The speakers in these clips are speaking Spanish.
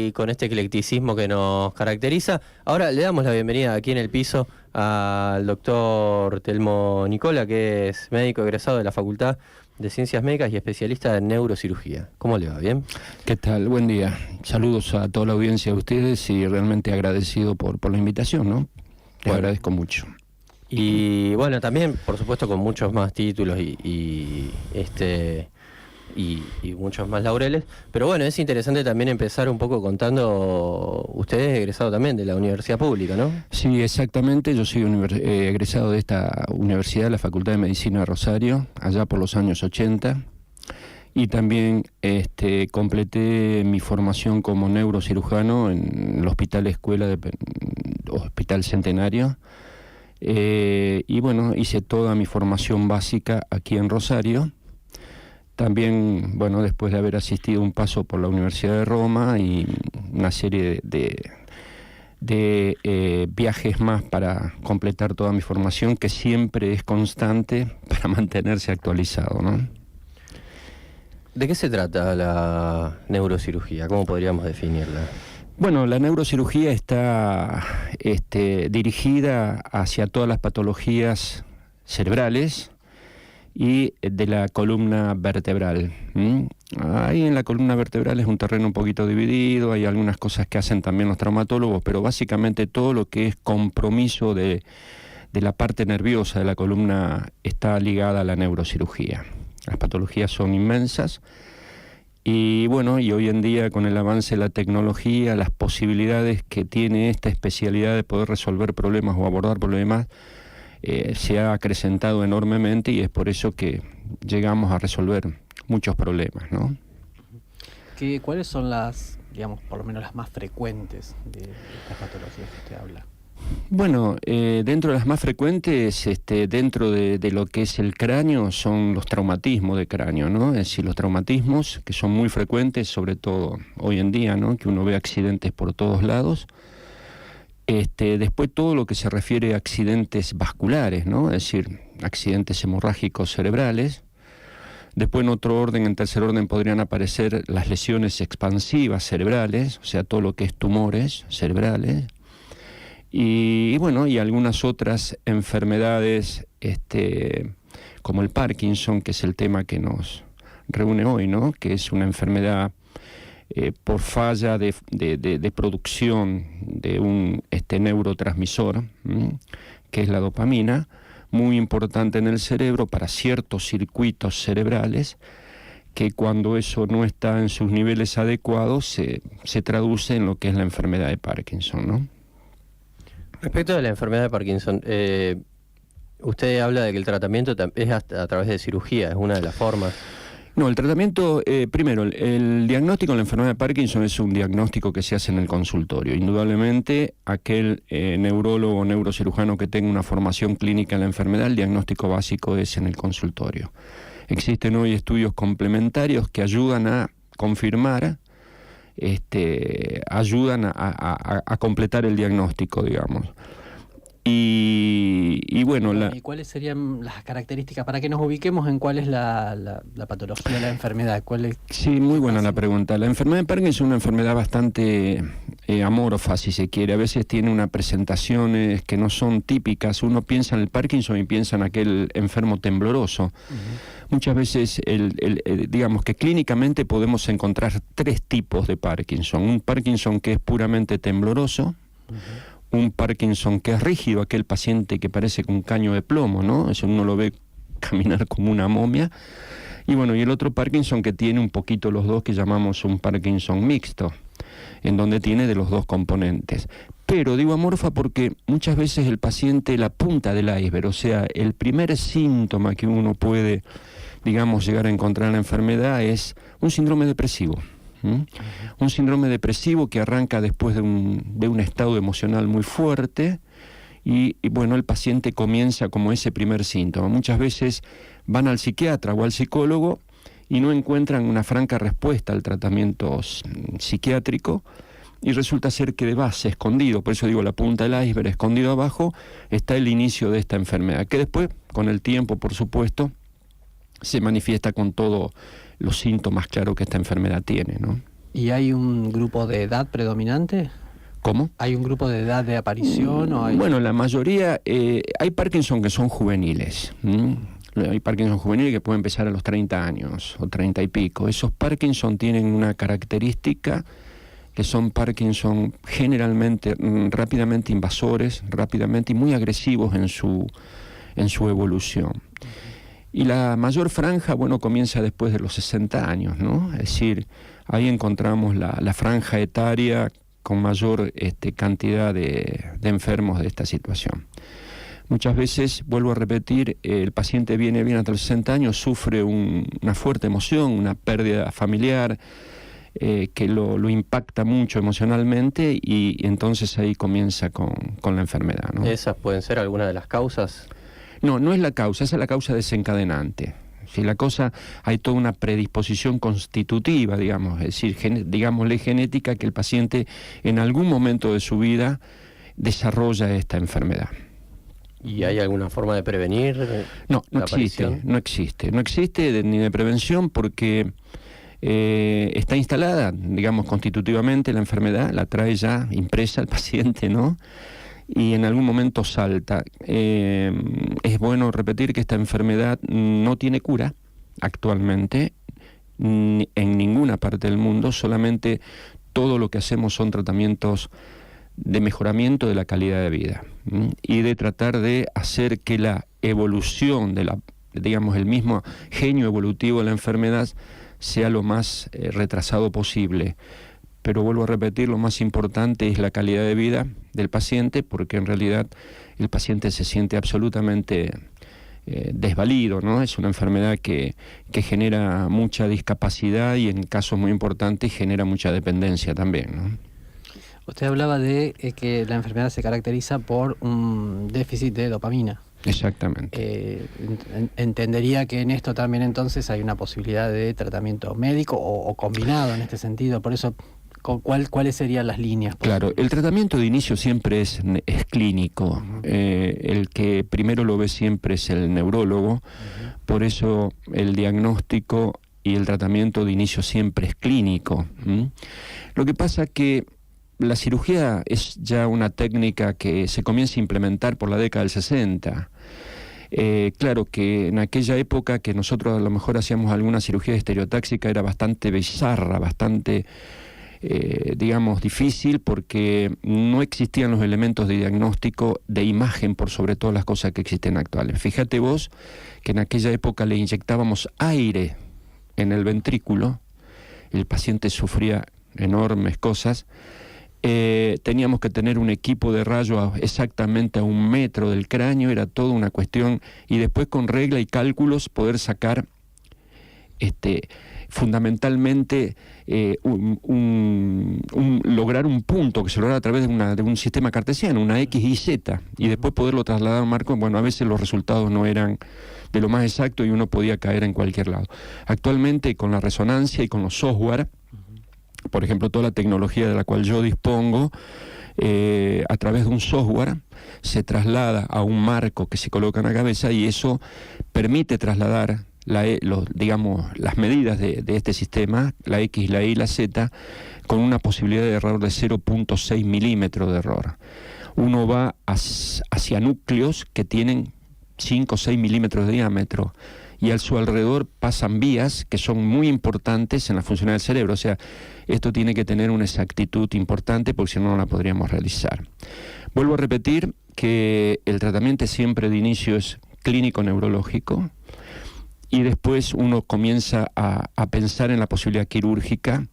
y con este eclecticismo que nos caracteriza. Ahora le damos la bienvenida aquí en el piso al doctor Telmo Nicola, que es médico egresado de la Facultad de Ciencias Médicas y especialista en neurocirugía. ¿Cómo le va? ¿Bien? ¿Qué tal? Buen día. Saludos a toda la audiencia de ustedes y realmente agradecido por la invitación, ¿no? Les agradezco mucho. Y bueno, también, por supuesto, con muchos más títulos y muchos más laureles. Pero bueno, es interesante también empezar un poco contando, usted es egresado también de la universidad pública, ¿no? Sí, exactamente. Yo soy egresado de esta universidad, la Facultad de Medicina de Rosario, allá por los años 80. Y también completé mi formación como neurocirujano en el Hospital Centenario. Y bueno, hice toda mi formación básica aquí en Rosario. También, bueno, después de haber asistido un paso por la Universidad de Roma y una serie de viajes más para completar toda mi formación, que siempre es constante para mantenerse actualizado, ¿no? ¿De qué se trata la neurocirugía? ¿Cómo podríamos definirla? Bueno, la neurocirugía está dirigida hacia todas las patologías cerebrales y de la columna vertebral. Ahí en la columna vertebral es un terreno un poquito dividido, hay algunas cosas que hacen también los traumatólogos, pero básicamente todo lo que es compromiso de la parte nerviosa de la columna está ligada a la neurocirugía. Las patologías son inmensas. Y bueno, y hoy en día con el avance de la tecnología, las posibilidades que tiene esta especialidad de poder resolver problemas o abordar problemas se ha acrecentado enormemente y es por eso que llegamos a resolver muchos problemas, ¿no? ¿Cuáles son las, digamos, por lo menos las más frecuentes de estas patologías que usted habla? Bueno, dentro de las más frecuentes, dentro de lo que es el cráneo, son los traumatismos de cráneo, ¿no? Es decir, los traumatismos que son muy frecuentes, sobre todo hoy en día, ¿no? Que uno ve accidentes por todos lados. Después todo lo que se refiere a accidentes vasculares, ¿no? Es decir, accidentes hemorrágicos cerebrales. Después en otro orden, en tercer orden, podrían aparecer las lesiones expansivas cerebrales, o sea, todo lo que es tumores cerebrales. Y bueno, y algunas otras enfermedades, como el Parkinson, que es el tema que nos reúne hoy, ¿no? Que es una enfermedad por falla de producción de un neurotransmisor, que es la dopamina, muy importante en el cerebro para ciertos circuitos cerebrales, que cuando eso no está en sus niveles adecuados se traduce en lo que es la enfermedad de Parkinson, ¿no? Respecto de la enfermedad de Parkinson, usted habla de que el tratamiento es a través de cirugía, es una de las formas. No, el tratamiento, primero, el diagnóstico de la enfermedad de Parkinson es un diagnóstico que se hace en el consultorio. Indudablemente, aquel neurólogo o neurocirujano que tenga una formación clínica en la enfermedad, el diagnóstico básico es en el consultorio. Existen hoy estudios complementarios que ayudan a confirmar, ayudan a completar el diagnóstico, digamos. Y bueno, ¿Y cuáles serían las características para que nos ubiquemos en cuál es la patología, la enfermedad? Sí, muy buena la pregunta. La enfermedad de Parkinson es una enfermedad bastante amorfa, si se quiere. A veces tiene unas presentaciones que no son típicas. Uno piensa en el Parkinson y piensa en aquel enfermo tembloroso. Uh-huh. Muchas veces, digamos que clínicamente podemos encontrar tres tipos de Parkinson. Un Parkinson que es puramente tembloroso. Uh-huh. Un Parkinson que es rígido, aquel paciente que parece con un caño de plomo, ¿no? Eso uno lo ve caminar como una momia. Y bueno, y el otro Parkinson que tiene un poquito los dos, que llamamos un Parkinson mixto, en donde tiene de los dos componentes. Pero digo amorfa porque muchas veces el paciente, la punta del iceberg, o sea, el primer síntoma que uno puede, digamos, llegar a encontrar en la enfermedad es un síndrome depresivo. Un síndrome depresivo que arranca después de un estado emocional muy fuerte y bueno, el paciente comienza como ese primer síntoma. Muchas veces van al psiquiatra o al psicólogo y no encuentran una franca respuesta al tratamiento psiquiátrico y resulta ser que de base, escondido, por eso digo la punta del iceberg, escondido abajo, está el inicio de esta enfermedad, que después, con el tiempo, por supuesto, se manifiesta con todos los síntomas, claro, que esta enfermedad tiene, ¿no? ¿Y hay un grupo de edad predominante? ¿Cómo? ¿Hay un grupo de edad de aparición o hay...? Bueno, la mayoría, hay Parkinson que son juveniles. Hay Parkinson juveniles que pueden empezar a los 30 años o 30 y pico. Esos Parkinson tienen una característica que son Parkinson generalmente rápidamente invasores, rápidamente y muy agresivos en su evolución. Y la mayor franja, bueno, comienza después de los 60 años, ¿no? Es decir, ahí encontramos la franja etaria con mayor cantidad de enfermos de esta situación. Muchas veces, vuelvo a repetir, el paciente viene bien hasta los 60 años, sufre una fuerte emoción, una pérdida familiar, que lo impacta mucho emocionalmente y entonces ahí comienza con la enfermedad, ¿no? ¿Esas pueden ser algunas de las causas? No, no es la causa, esa es la causa desencadenante. Si la cosa, hay toda una predisposición constitutiva, digamos, es decir, digámosle genética, que el paciente en algún momento de su vida desarrolla esta enfermedad. ¿Y hay alguna forma de prevenir? No existe ni de prevención porque está instalada, digamos, constitutivamente la enfermedad, la trae ya impresa el paciente, ¿no? Y en algún momento salta. Es bueno repetir que esta enfermedad no tiene cura actualmente en ninguna parte del mundo, solamente todo lo que hacemos son tratamientos de mejoramiento de la calidad de vida y de tratar de hacer que la evolución digamos, el mismo genio evolutivo de la enfermedad sea lo más retrasado posible. Pero vuelvo a repetir, lo más importante es la calidad de vida del paciente, porque en realidad el paciente se siente absolutamente desvalido, ¿no? Es una enfermedad que genera mucha discapacidad y en casos muy importantes genera mucha dependencia también, ¿no? Usted hablaba de que la enfermedad se caracteriza por un déficit de dopamina. Exactamente. Entendería que en esto también entonces hay una posibilidad de tratamiento médico o combinado en este sentido. Por eso, ¿cuáles serían las líneas? Claro, el tratamiento de inicio siempre es clínico. El que primero lo ve siempre es el neurólogo. Por eso el diagnóstico y el tratamiento de inicio siempre es clínico. Lo que pasa que la cirugía es ya una técnica que se comienza a implementar por la década del 60. Claro que en aquella época que nosotros a lo mejor hacíamos alguna cirugía estereotáxica era bastante bizarra, bastante, digamos, difícil porque no existían los elementos de diagnóstico de imagen por sobre todas las cosas que existen actuales. Fíjate vos que en aquella época le inyectábamos aire en el ventrículo, el paciente sufría enormes cosas. Teníamos que tener un equipo de rayo exactamente a 1 metro del cráneo, era toda una cuestión, y después con regla y cálculos poder sacar fundamentalmente lograr un punto que se logra a través de un sistema cartesiano, una X y Z, y después poderlo trasladar a un marco. Bueno, a veces los resultados no eran de lo más exacto y uno podía caer en cualquier lado. Actualmente con la resonancia y con los software, por ejemplo, toda la tecnología de la cual yo dispongo, a través de un software se traslada a un marco que se coloca en la cabeza y eso permite trasladar digamos, las medidas de este sistema, la X, la Y y la Z, con una posibilidad de error de 0.6 milímetros de error. Uno va hacia núcleos que tienen 5 o 6 milímetros de diámetro, y a su alrededor pasan vías que son muy importantes en la función del cerebro. O sea, esto tiene que tener una exactitud importante porque si no, no la podríamos realizar. Vuelvo a repetir que el tratamiento siempre de inicio es clínico neurológico y después uno comienza a pensar en la posibilidad quirúrgica.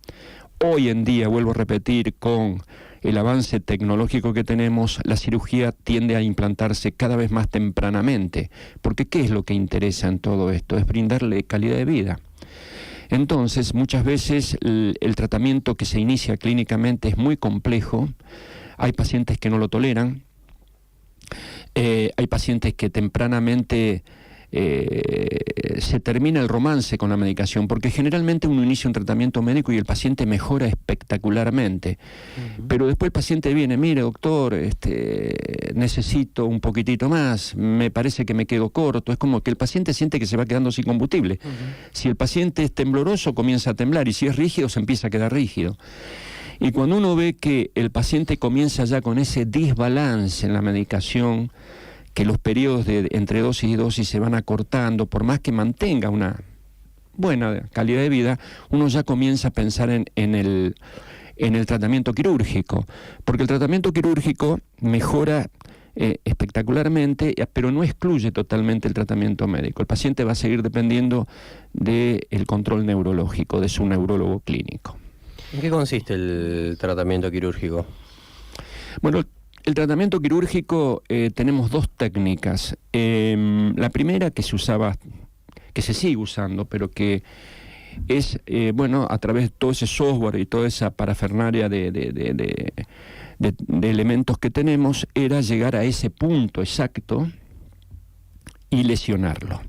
Hoy en día, vuelvo a repetir, con el avance tecnológico que tenemos, la cirugía tiende a implantarse cada vez más tempranamente, porque ¿qué es lo que interesa en todo esto? Es brindarle calidad de vida. Entonces, muchas veces el tratamiento que se inicia clínicamente es muy complejo, hay pacientes que no lo toleran, hay pacientes que tempranamente se termina el romance con la medicación, porque generalmente uno inicia un tratamiento médico y el paciente mejora espectacularmente, pero después el paciente viene, mire doctor, necesito un poquitito más, me parece que me quedo corto, es como que el paciente siente que se va quedando sin combustible. Si el paciente es tembloroso, comienza a temblar, y si es rígido, se empieza a quedar rígido. Y cuando uno ve que el paciente comienza ya con ese desbalance en la medicación, que los periodos entre dosis y dosis se van acortando, por más que mantenga una buena calidad de vida, uno ya comienza a pensar en el tratamiento quirúrgico, porque el tratamiento quirúrgico mejora espectacularmente, pero no excluye totalmente el tratamiento médico. El paciente va a seguir dependiendo del control neurológico, de su neurólogo clínico. ¿En qué consiste el tratamiento quirúrgico? Bueno, el tratamiento quirúrgico tenemos dos técnicas. La primera que se usaba, que se sigue usando, pero que es, a través de todo ese software y toda esa parafernalia de elementos que tenemos, era llegar a ese punto exacto y lesionarlo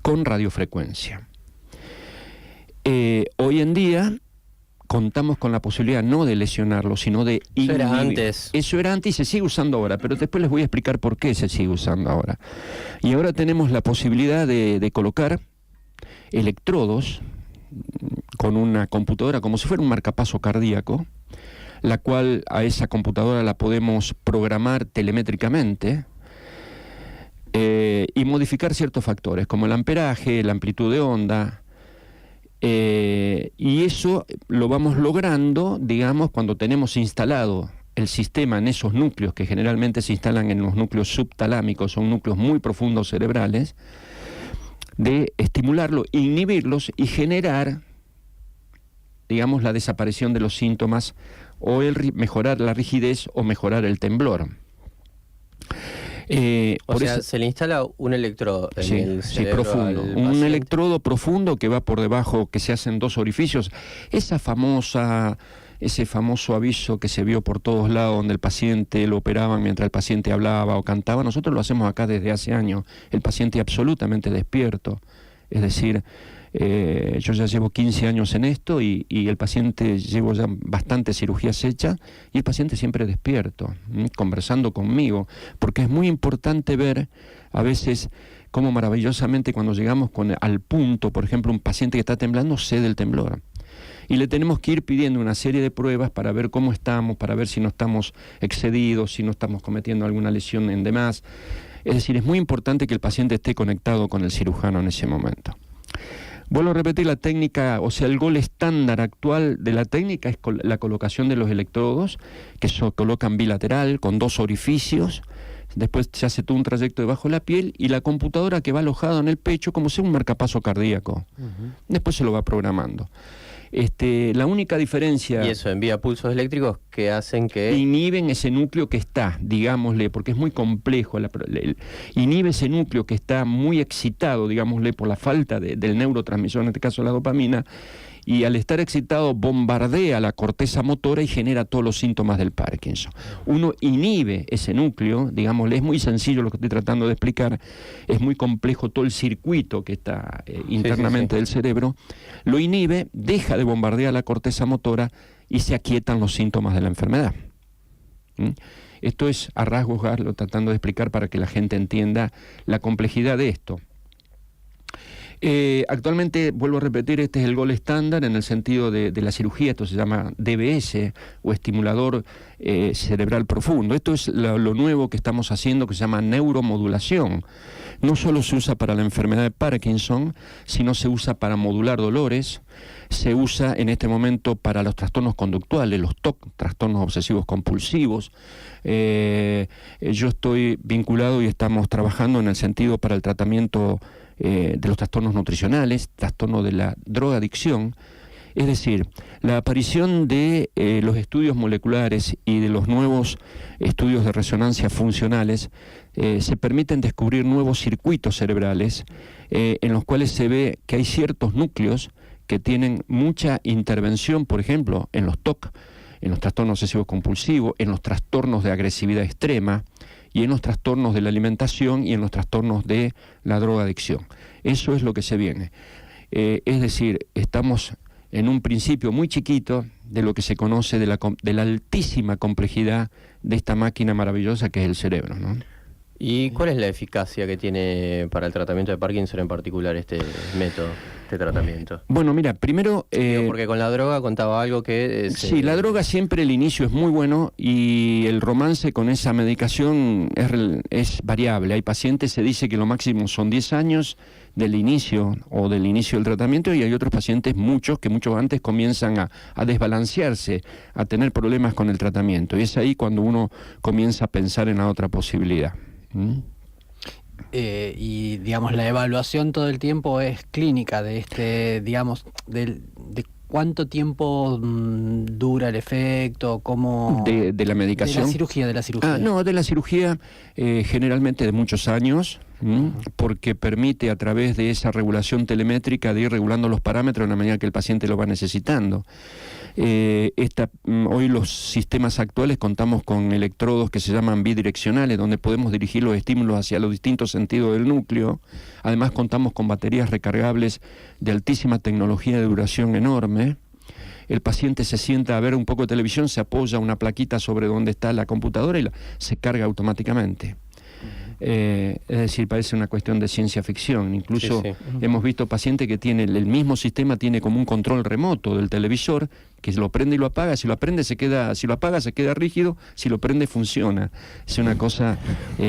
con radiofrecuencia. Hoy en día contamos con la posibilidad no de lesionarlo, sino de inhibir. Eso era antes. Eso era antes y se sigue usando ahora, pero después les voy a explicar por qué se sigue usando ahora. Y ahora tenemos la posibilidad de colocar electrodos con una computadora, como si fuera un marcapaso cardíaco, la cual a esa computadora la podemos programar telemétricamente y modificar ciertos factores, como el amperaje, la amplitud de onda. Y eso lo vamos logrando, digamos, cuando tenemos instalado el sistema en esos núcleos que generalmente se instalan en los núcleos subtalámicos, son núcleos muy profundos cerebrales, de estimularlo, inhibirlos y generar, digamos, la desaparición de los síntomas o mejorar la rigidez o mejorar el temblor. O sea, se le instala un electrodo en el cerebro. Sí, profundo. Un electrodo profundo que va por debajo, que se hacen dos orificios. Ese famoso aviso que se vio por todos lados, donde el paciente lo operaban mientras el paciente hablaba o cantaba, nosotros lo hacemos acá desde hace años. El paciente absolutamente despierto. Es decir, yo ya llevo 15 años en esto y el paciente, llevo ya bastantes cirugías hechas y el paciente siempre despierto, conversando conmigo, porque es muy importante ver a veces cómo maravillosamente cuando llegamos al punto, por ejemplo, un paciente que está temblando cede el temblor. Y le tenemos que ir pidiendo una serie de pruebas para ver cómo estamos, para ver si no estamos excedidos, si no estamos cometiendo alguna lesión en demás. Es decir, es muy importante que el paciente esté conectado con el cirujano en ese momento. Vuelvo a repetir la técnica, o sea, el gol estándar actual de la técnica es la colocación de los electrodos, que se colocan bilateral, con dos orificios. Después se hace todo un trayecto debajo de la piel y la computadora que va alojada en el pecho como si fuera un marcapaso cardíaco. Después se lo va programando. La única diferencia... Y eso envía pulsos eléctricos que hacen que... Inhiben ese núcleo que está, digámosle, porque es muy complejo. Inhibe ese núcleo que está muy excitado, digámosle, por la falta del neurotransmisor, en este caso la dopamina, y al estar excitado bombardea la corteza motora y genera todos los síntomas del Parkinson. Uno inhibe ese núcleo, digámosle, es muy sencillo lo que estoy tratando de explicar, es muy complejo todo el circuito que está internamente del cerebro, lo inhibe, deja de bombardear la corteza motora y se aquietan los síntomas de la enfermedad. Esto es a rasgos tratando de explicar para que la gente entienda la complejidad de esto. Actualmente, vuelvo a repetir, este es el gol estándar en el sentido de la cirugía. Esto se llama DBS o estimulador cerebral profundo. Esto es lo nuevo que estamos haciendo, que se llama neuromodulación. No solo se usa para la enfermedad de Parkinson, sino se usa para modular dolores, se usa en este momento para los trastornos conductuales, los TOC, trastornos obsesivos compulsivos. Yo estoy vinculado y estamos trabajando en el sentido para el tratamiento de los trastornos nutricionales, trastorno de la drogadicción. Es decir, la aparición de los estudios moleculares y de los nuevos estudios de resonancia funcionales se permiten descubrir nuevos circuitos cerebrales en los cuales se ve que hay ciertos núcleos que tienen mucha intervención, por ejemplo, en los TOC, en los trastornos obsesivos compulsivos, en los trastornos de agresividad extrema y en los trastornos de la alimentación y en los trastornos de la drogadicción. Eso es lo que se viene. Es decir, estamos en un principio muy chiquito de lo que se conoce de la altísima complejidad de esta máquina maravillosa que es el cerebro, ¿no? ¿Y cuál es la eficacia que tiene para el tratamiento de Parkinson en particular este método, este tratamiento? Bueno, mira, primero... porque con la droga contaba algo que... Sí, la droga siempre el inicio es muy bueno y el romance con esa medicación es variable. Hay pacientes, se dice que lo máximo son 10 años del inicio o del inicio del tratamiento, y hay otros pacientes, muchos, que mucho antes comienzan a desbalancearse, a tener problemas con el tratamiento. Y es ahí cuando uno comienza a pensar en la otra posibilidad. Y digamos, la evaluación todo el tiempo es clínica de digamos, de cuánto tiempo dura el efecto, cómo... De la medicación. De la cirugía. No, de la cirugía generalmente de muchos años, porque permite a través de esa regulación telemétrica de ir regulando los parámetros en la medida que el paciente lo va necesitando. Hoy los sistemas actuales contamos con electrodos que se llaman bidireccionales, donde podemos dirigir los estímulos hacia los distintos sentidos del núcleo. Además contamos con baterías recargables de altísima tecnología de duración enorme. El paciente se sienta a ver un poco de televisión, se apoya una plaquita sobre donde está la computadora y se carga automáticamente. Es decir, parece una cuestión de ciencia ficción. Incluso hemos visto pacientes que tienen el mismo sistema, tiene como un control remoto del televisor, que lo prende y lo apaga. Si lo prende se queda, si lo apaga se queda rígido, si lo prende funciona. Es una cosa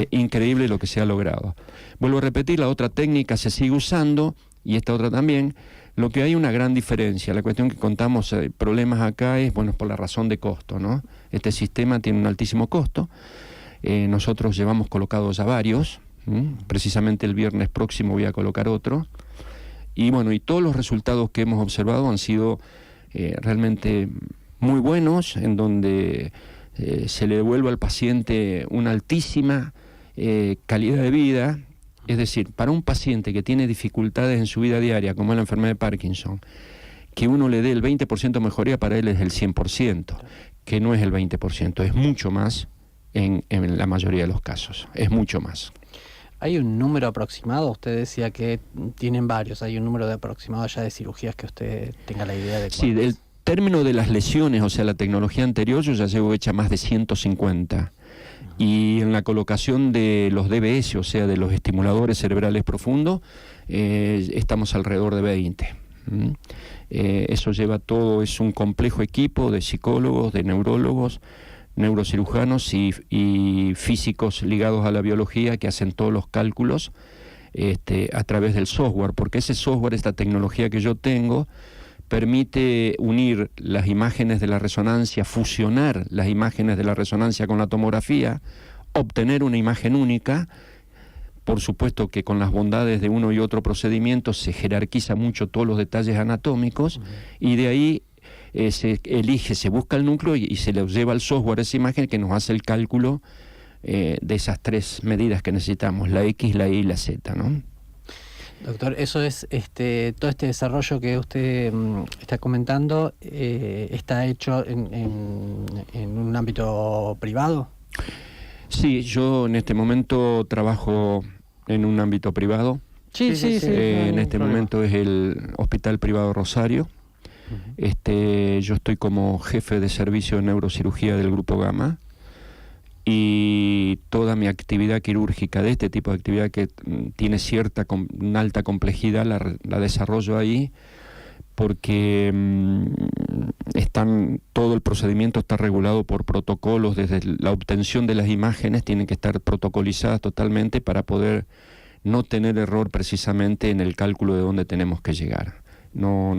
increíble lo que se ha logrado. Vuelvo a repetir, la otra técnica se sigue usando y esta otra también. Lo que hay una gran diferencia, la cuestión que contamos problemas acá es, bueno, por la razón de costo, ¿no? Este sistema tiene un altísimo costo. Nosotros llevamos colocados ya varios, precisamente el viernes próximo voy a colocar otro, y bueno, y todos los resultados que hemos observado han sido realmente muy buenos, en donde se le devuelve al paciente una altísima calidad de vida. Es decir, para un paciente que tiene dificultades en su vida diaria, como es la enfermedad de Parkinson, que uno le dé el 20% de mejoría, para él es el 100%, que no es el 20%, es mucho más. En la mayoría de los casos, es mucho más. ¿Hay un número aproximado? Usted decía que tienen varios. ¿Hay un número de aproximado ya de cirugías que usted tenga la idea de cuántas? Sí, del término de las lesiones, o sea, la tecnología anterior, yo ya llevo hecha más de 150. Y en la colocación de los DBS, o sea, de los estimuladores cerebrales profundos, estamos alrededor de 20. Eso lleva todo, es un complejo equipo de psicólogos, de neurólogos, neurocirujanos y físicos ligados a la biología, que hacen todos los cálculos a través del software, porque ese software, esta tecnología que yo tengo, permite unir las imágenes de la resonancia, fusionar las imágenes de la resonancia con la tomografía, obtener una imagen única. Por supuesto que con las bondades de uno y otro procedimiento se jerarquiza mucho todos los detalles anatómicos, y de ahí se elige, se busca el núcleo y se le lleva al software esa imagen que nos hace el cálculo de esas tres medidas que necesitamos, la X, la Y y la Z, ¿no? Doctor, eso es todo este desarrollo que usted está comentando, ¿está hecho en un ámbito privado? Sí, yo en este momento trabajo en un ámbito privado. Sí. En este momento es el Hospital Privado Rosario. Yo estoy como jefe de servicio de neurocirugía del Grupo Gamma, y toda mi actividad quirúrgica, de este tipo de actividad que tiene una alta complejidad, la desarrollo ahí, porque todo el procedimiento está regulado por protocolos. Desde la obtención de las imágenes tienen que estar protocolizadas totalmente para poder no tener error precisamente en el cálculo de dónde tenemos que llegar. No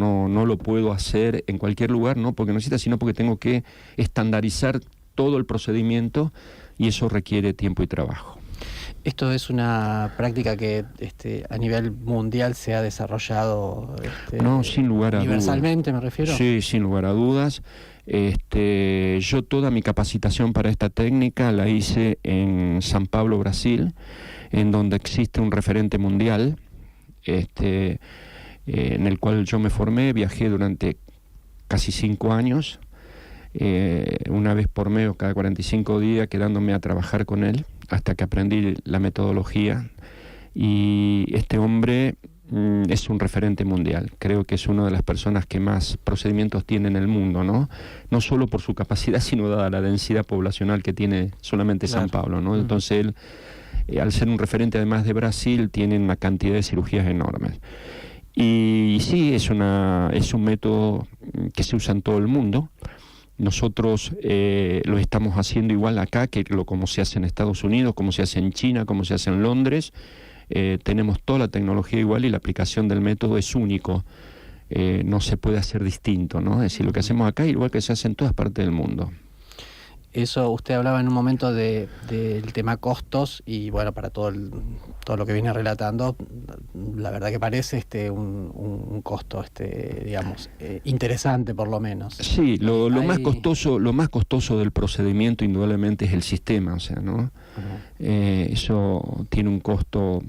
lo puedo hacer en cualquier lugar, no porque necesita, sino porque tengo que estandarizar todo el procedimiento, y eso requiere tiempo y trabajo. Esto es una práctica que a nivel mundial se ha desarrollado no, sin lugar a universalmente, dudas. ¿Me refiero? Sí, sin lugar a dudas. Yo toda mi capacitación para esta técnica la hice en San Pablo, Brasil, en donde existe un referente mundial, en el cual yo me formé. Viajé durante casi 5 años, una vez por mes o cada 45 días, quedándome a trabajar con él, hasta que aprendí la metodología. Y este hombre es un referente mundial. Creo que es una de las personas que más procedimientos tiene en el mundo, ¿no? No solo por su capacidad, sino dada la densidad poblacional que tiene solamente San Pablo, ¿no? Entonces él, al ser un referente además de Brasil, tiene una cantidad de cirugías enormes. Y sí, es un método que se usa en todo el mundo. Nosotros lo estamos haciendo igual acá que como se hace en Estados Unidos, como se hace en China, como se hace en Londres. Tenemos toda la tecnología igual y la aplicación del método es único. No se puede hacer distinto, ¿no? Es decir, lo que hacemos acá es igual que se hace en todas partes del mundo. Eso, usted hablaba en un momento del tema costos y bueno, para todo lo que viene relatando, la verdad que parece un costo, digamos, interesante por lo menos. Sí, lo más costoso del procedimiento indudablemente es el sistema, o sea, ¿no? Eso tiene un costo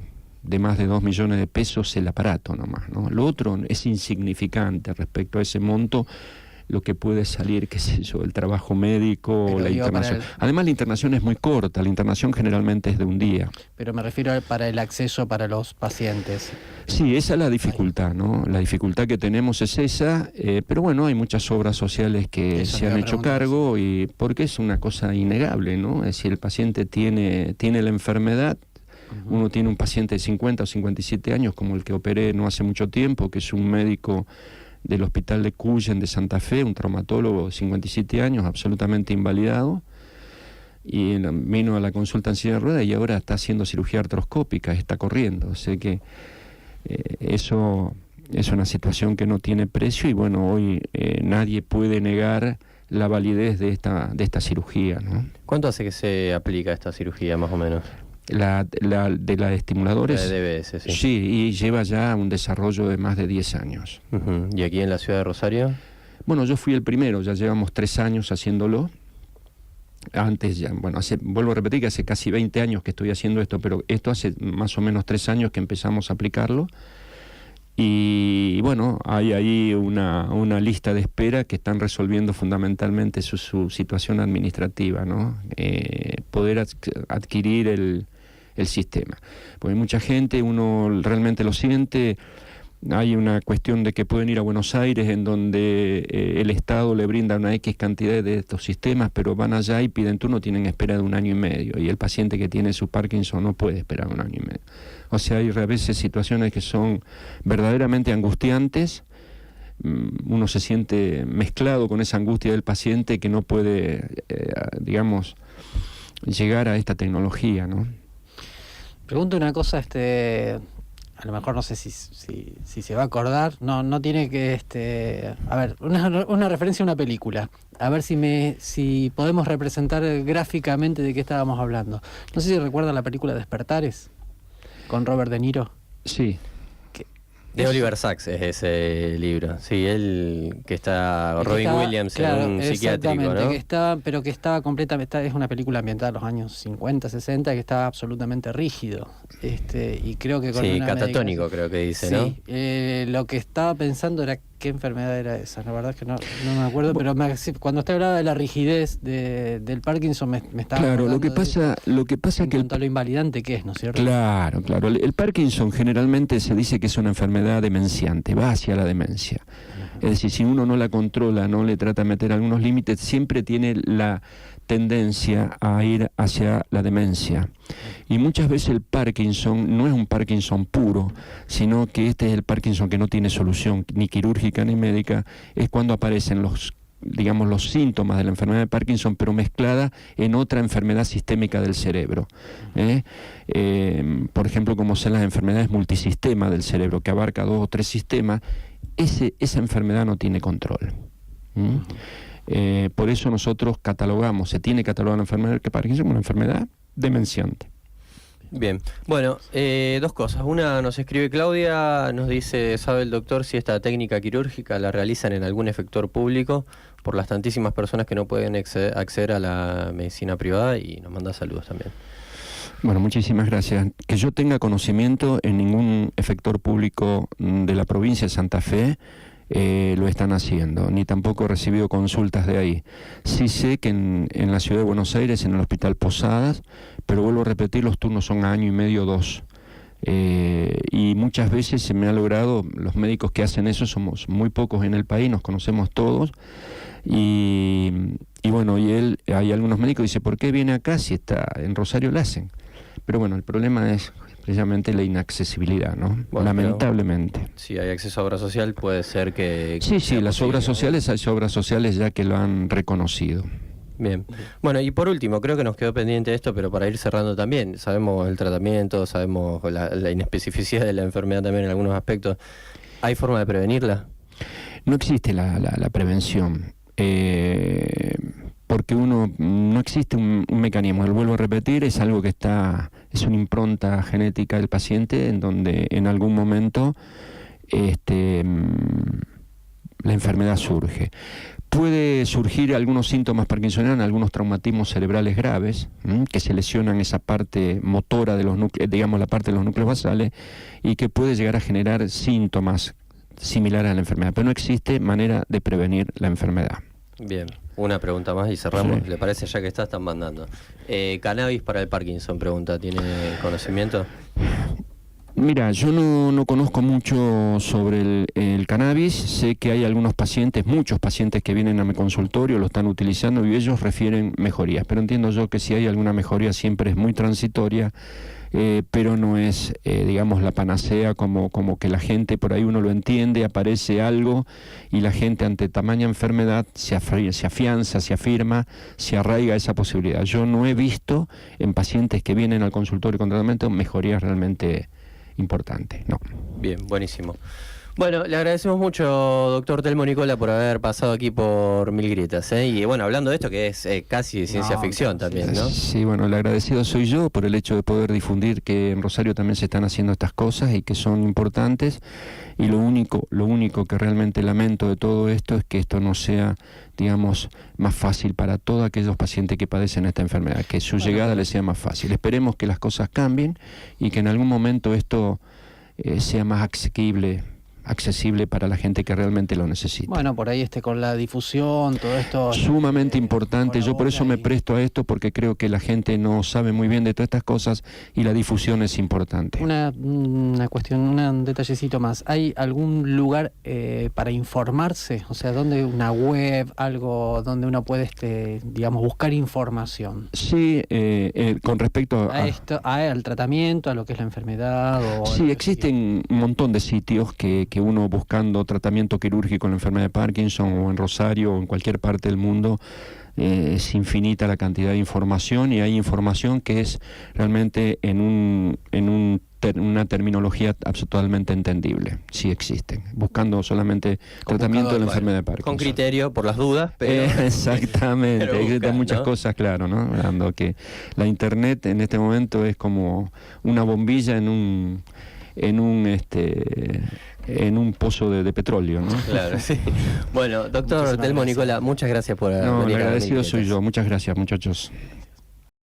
de más de 2 millones de pesos el aparato nomás, ¿no? Lo otro es insignificante respecto a ese monto. Lo que puede salir, qué sé yo, el trabajo médico, pero la internación. Además, la internación es muy corta, la internación generalmente es de un día. Pero me refiero para el acceso para los pacientes. Sí, esa es la dificultad, ¿no? La dificultad que tenemos es esa, pero bueno, hay muchas obras sociales que se han hecho cargo, y porque es una cosa innegable, ¿no? Es decir, el paciente tiene la enfermedad. Uno tiene un paciente de 50 o 57 años, como el que operé no hace mucho tiempo, que es un médico del Hospital de Cuyen de Santa Fe, un traumatólogo de 57 años, absolutamente invalidado, y vino a la consulta en silla de ruedas y ahora está haciendo cirugía artroscópica, está corriendo. O sea que eso es una situación que no tiene precio, y bueno, hoy nadie puede negar la validez de esta cirugía, ¿no? ¿Cuánto hace que se aplica esta cirugía, más o menos? De la de estimuladores. La de DBS, sí. Sí, y lleva ya un desarrollo de más de 10 años. ¿Y aquí en la ciudad de Rosario? Bueno, yo fui el primero, ya llevamos 3 años haciéndolo. Antes ya, bueno, vuelvo a repetir que hace casi 20 años que estoy haciendo esto, pero esto hace más o menos 3 años que empezamos a aplicarlo. Y bueno, hay ahí una lista de espera que están resolviendo fundamentalmente su situación administrativa, ¿no? Poder adquirir el sistema. Porque hay mucha gente, uno realmente lo siente. Hay una cuestión de que pueden ir a Buenos Aires, en donde el Estado le brinda una X cantidad de estos sistemas, pero van allá y piden turno, tienen espera de 1 año y medio, y el paciente que tiene su Parkinson no puede esperar 1 año y medio. O sea, hay a veces situaciones que son verdaderamente angustiantes. Uno se siente mezclado con esa angustia del paciente que no puede, digamos, llegar a esta tecnología, ¿no? Pregunto una cosa, a lo mejor no sé si se va a acordar, no tiene que, a ver, una referencia a una película, a ver si podemos representar gráficamente de qué estábamos hablando. No sé si recuerda la película Despertares, con Robert De Niro. Sí. De Oliver Sacks es ese libro. Sí, él que está Robin Williams, claro, en un psiquiátrico, ¿no? Que estaba completamente, es una película ambientada en los años 50, 60, que estaba absolutamente rígido. Y creo que con sí, catatónico creo que dice, ¿no? Sí, lo que estaba pensando era qué enfermedad era esa. La verdad es que no me acuerdo, pero cuando usted hablaba de la rigidez del Parkinson me estaba claro, lo que pasa en cuanto a lo invalidante que es, ¿no es cierto? Claro. El Parkinson generalmente se dice que es una enfermedad demenciante, va hacia la demencia. Es decir, si uno no la controla, no le trata de meter algunos límites, siempre tiene la tendencia a ir hacia la demencia. Y muchas veces el Parkinson no es un Parkinson puro, sino que este es el Parkinson que no tiene solución ni quirúrgica ni médica. Es cuando aparecen los síntomas de la enfermedad de Parkinson, pero mezclada en otra enfermedad sistémica del cerebro. Por ejemplo, como son las enfermedades multisistema del cerebro, que abarca 2 o 3 sistemas. Esa enfermedad no tiene control. Por eso nosotros se tiene catalogada la enfermedad de Parkinson como una enfermedad demenciante. Bien, bueno, 2 cosas. Una, nos escribe Claudia, nos dice, ¿sabe el doctor si esta técnica quirúrgica la realizan en algún efector público por las tantísimas personas que no pueden acceder a la medicina privada? Y nos manda saludos también. Bueno, muchísimas gracias. Que yo tenga conocimiento, en ningún efector público de la provincia de Santa Fe lo están haciendo, ni tampoco he recibido consultas de ahí. Sí sé que en la ciudad de Buenos Aires, en el Hospital Posadas, pero vuelvo a repetir, los turnos son a 1,5 años, 2. Y muchas veces se me ha logrado, los médicos que hacen eso somos muy pocos en el país, nos conocemos todos, y bueno, hay algunos médicos que dicen, ¿por qué viene acá si está en Rosario? Lo hacen. Pero bueno, el problema es precisamente la inaccesibilidad, ¿no? Bueno, lamentablemente. Si hay acceso a obra social, puede ser que... Sí, sea las posible, obras ¿no? sociales, hay obras sociales ya que lo han reconocido. Bien. Bueno, y por último, creo que nos quedó pendiente esto, pero para ir cerrando también, sabemos el tratamiento, sabemos la inespecificidad de la enfermedad también en algunos aspectos. ¿Hay forma de prevenirla? No existe la prevención, porque no existe un mecanismo, lo vuelvo a repetir, es algo que es una impronta genética del paciente en donde en algún momento la enfermedad surge. Puede surgir algunos síntomas parkinsonianos, algunos traumatismos cerebrales graves, que se lesionan esa parte motora de los núcleos, digamos la parte de los núcleos basales, y que puede llegar a generar síntomas similares a la enfermedad, pero no existe manera de prevenir la enfermedad. Bien, una pregunta más y cerramos. Sí. ¿Le parece? Ya que están mandando. Cannabis para el Parkinson, pregunta, ¿tiene conocimiento? Mira, yo no conozco mucho sobre el cannabis, sé que hay algunos pacientes, muchos pacientes que vienen a mi consultorio, lo están utilizando y ellos refieren mejorías, pero entiendo yo que si hay alguna mejoría siempre es muy transitoria, pero no es, digamos, la panacea como que la gente, por ahí uno lo entiende, aparece algo y la gente ante tamaña enfermedad se afianza, se afirma, se arraiga esa posibilidad. Yo no he visto en pacientes que vienen al consultorio con tratamiento mejorías realmente importante, no. Bien, buenísimo. Bueno, le agradecemos mucho, doctor Telmo Nicola, por haber pasado aquí por Mil Grietas, ¿eh? Y bueno, hablando de esto que es casi ciencia ficción también, ¿no? Sí, bueno, el agradecido soy yo por el hecho de poder difundir que en Rosario también se están haciendo estas cosas y que son importantes, y lo único que realmente lamento de todo esto es que esto no sea, digamos, más fácil para todos aquellos pacientes que padecen esta enfermedad, que su llegada les sea más fácil. Esperemos que las cosas cambien y que en algún momento esto sea más accesible para la gente que realmente lo necesita. Bueno, por ahí con la difusión, todo esto... Sumamente importante, yo por eso me y- presto a esto, porque creo que la gente no sabe muy bien de todas estas cosas y la difusión es importante. Una cuestión, un detallecito más. ¿Hay algún lugar para informarse? O sea, ¿dónde una web, algo donde uno puede, digamos, buscar información? Sí, con respecto A esto, al tratamiento, a lo que es la enfermedad o... Sí, existen un montón de sitios que uno buscando tratamiento quirúrgico en la enfermedad de Parkinson o en Rosario o en cualquier parte del mundo, es infinita la cantidad de información, y hay información que es realmente en una terminología totalmente entendible. Sí existen, buscando solamente tratamiento de la enfermedad de Parkinson. Con criterio, por las dudas, pero... Exactamente, pero hay buscar, muchas ¿no? cosas, claro, ¿no? Hablando que la internet en este momento es como una bombilla en un pozo de petróleo, ¿no? Claro, sí. Bueno, doctor Muchísimas Telmo gracias. Nicola, muchas gracias por No, el venir a agradecido Mil soy Grietas. yo. Muchas gracias, muchachos.